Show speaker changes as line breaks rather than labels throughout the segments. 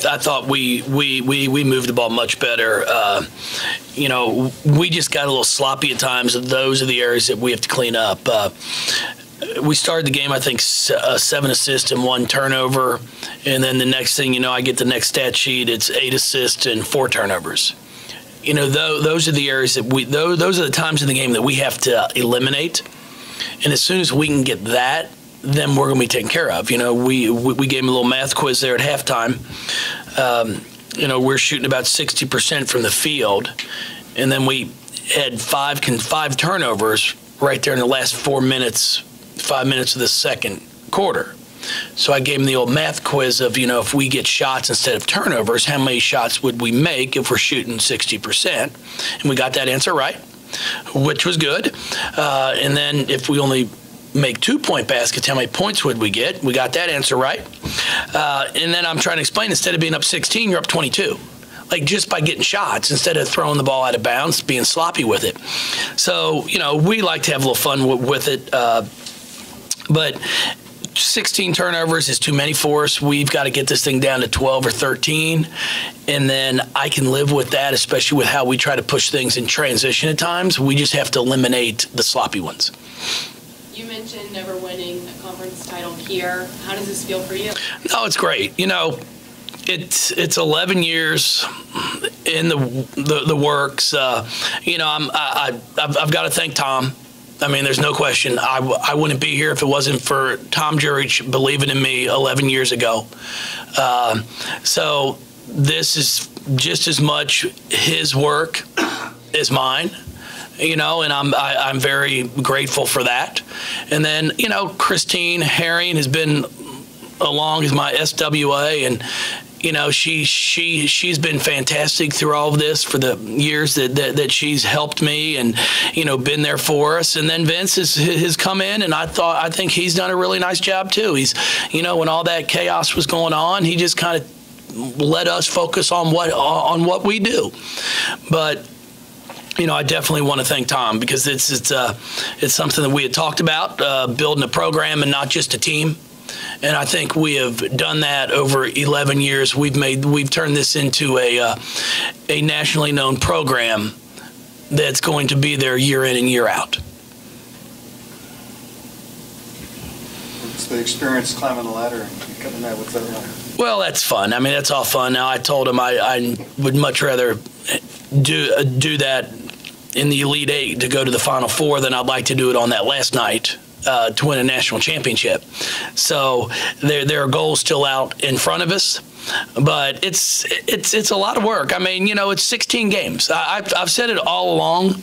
I thought we moved the ball much better. You know, we just got a little sloppy at times. Those are the areas that we have to clean up. We started the game, I think, 7 assists and 1 turnover, and then the next thing you know, I get the next stat sheet. It's 8 assists and 4 turnovers. You know, those are the areas that those are the times in the game that we have to eliminate. And as soon as we can get that, then we're going to be taken care of. You know, we gave them a little math quiz there at halftime. You know, we're shooting about 60% from the field, and then we had 5 turnovers right there in the last 5 minutes of the second quarter. So I gave him the old math quiz of, you know, if we get shots instead of turnovers, how many shots would we make if we're shooting 60%? And we got that answer right, which was good. And then if we only make 2-point baskets, how many points would we get? We got that answer right. And then I'm trying to explain, instead of being up 16, you're up 22. Like, just by getting shots instead of throwing the ball out of bounds, being sloppy with it. So, you know, we like to have a little fun with it. But 16 turnovers is too many for us. We've got to get this thing down to 12 or 13. And then I can live with that, especially with how we try to push things in transition at times. We just have to eliminate the sloppy ones.
You mentioned never winning a conference title here. How does this feel for you?
No, it's great. You know, it's 11 years in the works. You know, I've got to thank Tom. I mean, there's no question. I wouldn't be here if it wasn't for Tom Jurich believing in me 11 years ago. So this is just as much his work as mine. You know, and I'm very grateful for that. And then, you know, Christine Herring has been along as my SWA, and you know, she's been fantastic through all of this for the years that she's helped me and, you know, been there for us. And then Vince has come in, and I think he's done a really nice job too. He's, you know, when all that chaos was going on, he just kind of let us focus on what we do. But you know, I definitely want to thank Tom, because it's something that we had talked about, building a program and not just a team. And I think we have done that over 11 years. We've turned this into a nationally known program that's going to be there year in and year out.
What's the experience climbing the ladder and coming out with that?
Well, that's fun. I mean, that's all fun. Now, I told him I would much rather do that in the Elite Eight to go to the Final Four than I'd like to do it on that last night to win a national championship. So there are goals still out in front of us, but it's a lot of work. I mean, you know, it's 16 games. I've said it all along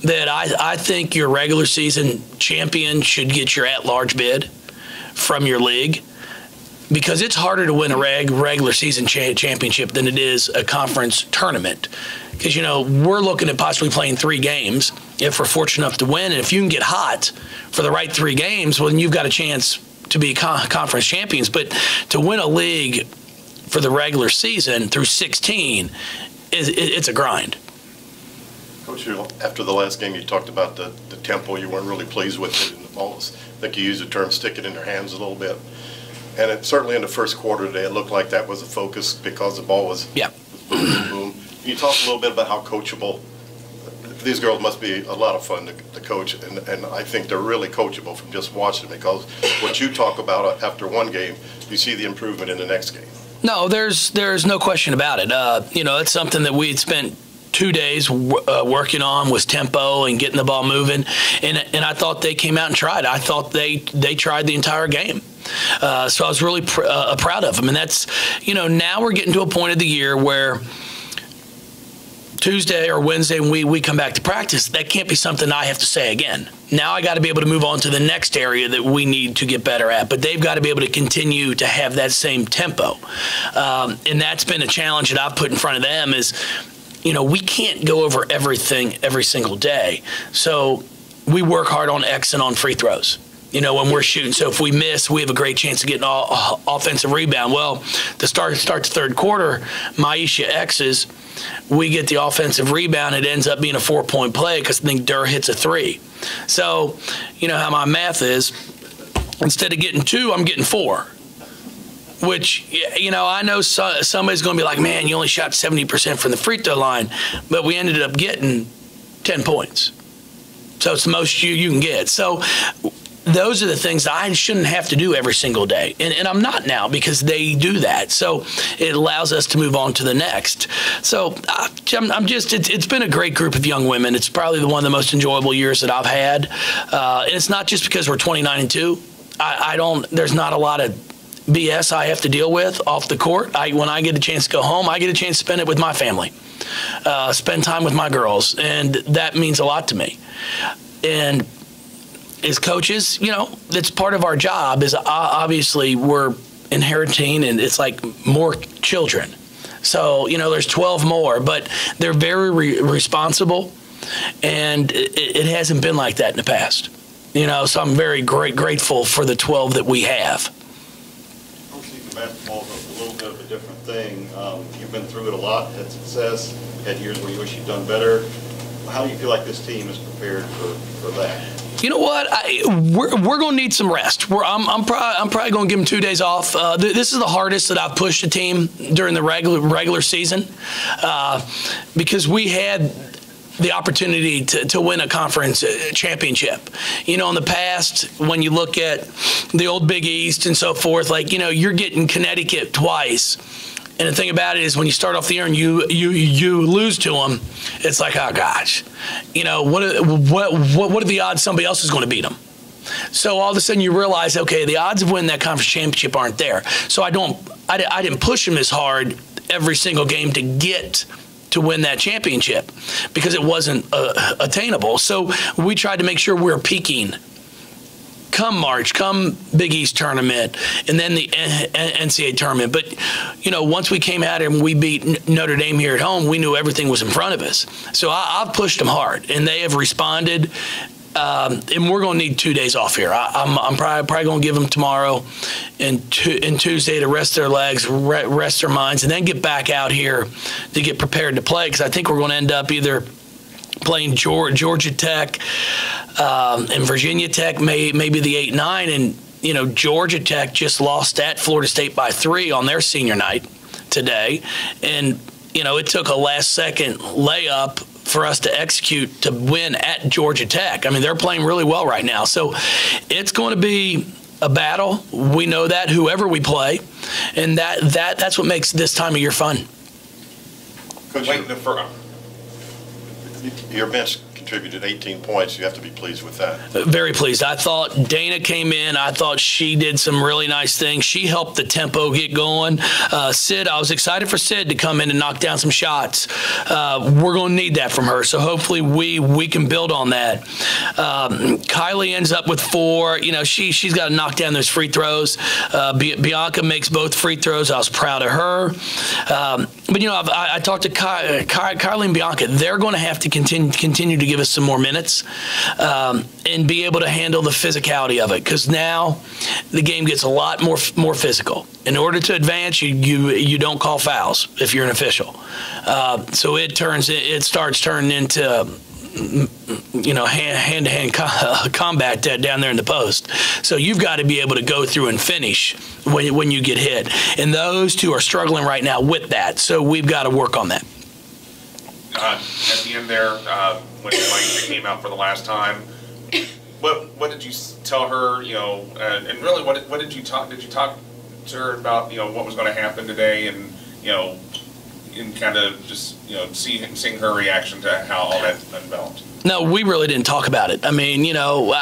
that I think your regular season champion should get your at-large bid from your league, because it's harder to win a regular season championship than it is a conference tournament. Because, you know, we're looking at possibly playing 3 games if we're fortunate enough to win. And if you can get hot for the right 3 games, well, then you've got a chance to be conference champions. But to win a league for the regular season through 16, it's a grind.
Coach, after the last game, you talked about the tempo. You weren't really pleased with it, and the ball was, I think you used the term, stick it in their hands a little bit. And certainly in the first quarter today, it looked like that was a focus because the ball was boom, boom, boom. Can you talk a little bit about how coachable? These girls must be a lot of fun to coach, and I think they're really coachable from just watching, because what you talk about after one game, you see the improvement in the next game.
No, there's no question about it. You know, it's something that we had spent 2 days working on, was tempo and getting the ball moving, and I thought they came out and tried. I thought they tried the entire game. So I was really proud of them. And that's, you know, now we're getting to a point of the year where Tuesday or Wednesday when we come back to practice, that can't be something I have to say again. Now I got to be able to move on to the next area that we need to get better at, but they've got to be able to continue to have that same tempo. And that's been a challenge that I've put in front of them is, you know, we can't go over everything every single day. So we work hard on X and on free throws. You know, when we're shooting. So if we miss, we have a great chance of getting an offensive rebound. Well, to start the third quarter, Maisha X's, we get the offensive rebound. It ends up being a 4-point play because I think Durr hits a 3. So, you know how my math is. Instead of getting 2, I'm getting 4. which, you know, I know somebody's going to be like, man, you only shot 70% from the free throw line, but we ended up getting 10 points. So it's the most you can get. So those are the things I shouldn't have to do every single day. And I'm not now because they do that. So it allows us to move on to the next. So it's been a great group of young women. It's probably one of the most enjoyable years that I've had. And it's not just because we're 29-2. There's not a lot of BS I have to deal with off the court. When I get a chance to go home, I get a chance to spend it with my family, spend time with my girls, and that means a lot to me. And as coaches, you know, that's part of our job. Is obviously we're inheriting, and it's like more children. So, you know, there's 12 more, but they're very responsible, and it hasn't been like that in the past. You know, so I'm very grateful for the 12 that we have.
Basketball is a little bit of a different thing. You've been through it a lot, had success, had years where you wish you'd done better. How do you feel like this team is prepared for that?
You know what? We're going to need some rest. I'm probably going to give them 2 days off. This is the hardest that I've pushed a team during the regular season because we had the opportunity to win a conference championship. You know, in the past, when you look at the old Big East and so forth, like, you know, you're getting Connecticut twice. And the thing about it is when you start off the year and you lose to them, it's like, oh, gosh. You know, what are the odds somebody else is going to beat them? So all of a sudden you realize, okay, the odds of winning that conference championship aren't there. So I didn't push them as hard every single game to get to win that championship because it wasn't attainable. So we tried to make sure we were peaking come March, come Big East tournament, and then the NCAA tournament. But, you know, once we came out and we beat Notre Dame here at home, we knew everything was in front of us. So I've pushed them hard, and they have responded. And we're going to need 2 days off here. I'm probably going to give them tomorrow and Tuesday to rest their legs, rest their minds, and then get back out here to get prepared to play because I think we're going to end up either playing Georgia Tech and Virginia Tech, maybe the 8-9. And, you know, Georgia Tech just lost at Florida State by 3 on their senior night today. And, you know, it took a last-second layup for us to execute to win at Georgia Tech. I mean, they're playing really well right now. So it's going to be a battle. We know that, whoever we play. And that's what makes this time of year fun.
Coach, your bench contributed 18 points. You have to be pleased with that.
Very pleased. I thought Dana came in. I thought she did some really nice things. She helped the tempo get going. Sid, I was excited for Sid to come in and knock down some shots. We're going to need that from her. So hopefully we can build on that. Kylie ends up with 4. You know, she's got to knock down those free throws. Bianca makes both free throws. I was proud of her. But, you know, I talked to Kylie and Bianca. They're going to have to continue to give us some more minutes and be able to handle the physicality of it because now the game gets a lot more physical. In order to advance, you don't call fouls if you're an official. So it starts turning into, you know, hand-to-hand combat down there in the post. So you've got to be able to go through and finish when you get hit. And those two are struggling right now with that. So we've got to work on that.
At the end there, when Mike came out for the last time, what did you tell her? You know, and really, what did you talk? Did you talk to her about, you know, what was going to happen today, and, you know, and kind of just, you know, seeing her reaction to how all that undeveloped? No,
we really didn't talk about it. I mean, you know,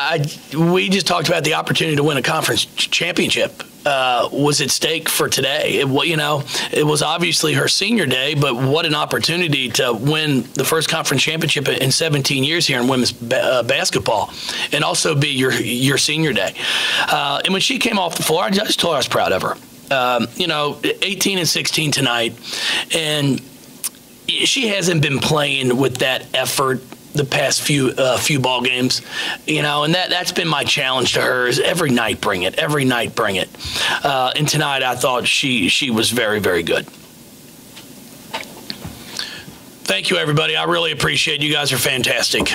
we just talked about the opportunity to win a conference championship. Was at stake for today. You know, it was obviously her senior day, but what an opportunity to win the first conference championship in 17 years here in women's basketball, and also be your senior day. And when she came off the floor, I just told her I was proud of her. You know, 18 and 16 tonight, and she hasn't been playing with that effort the past few ball games, you know, and that's been my challenge to her is every night bring it, and tonight I thought she was very, very good. Thank you, everybody. I really appreciate it. You guys are fantastic.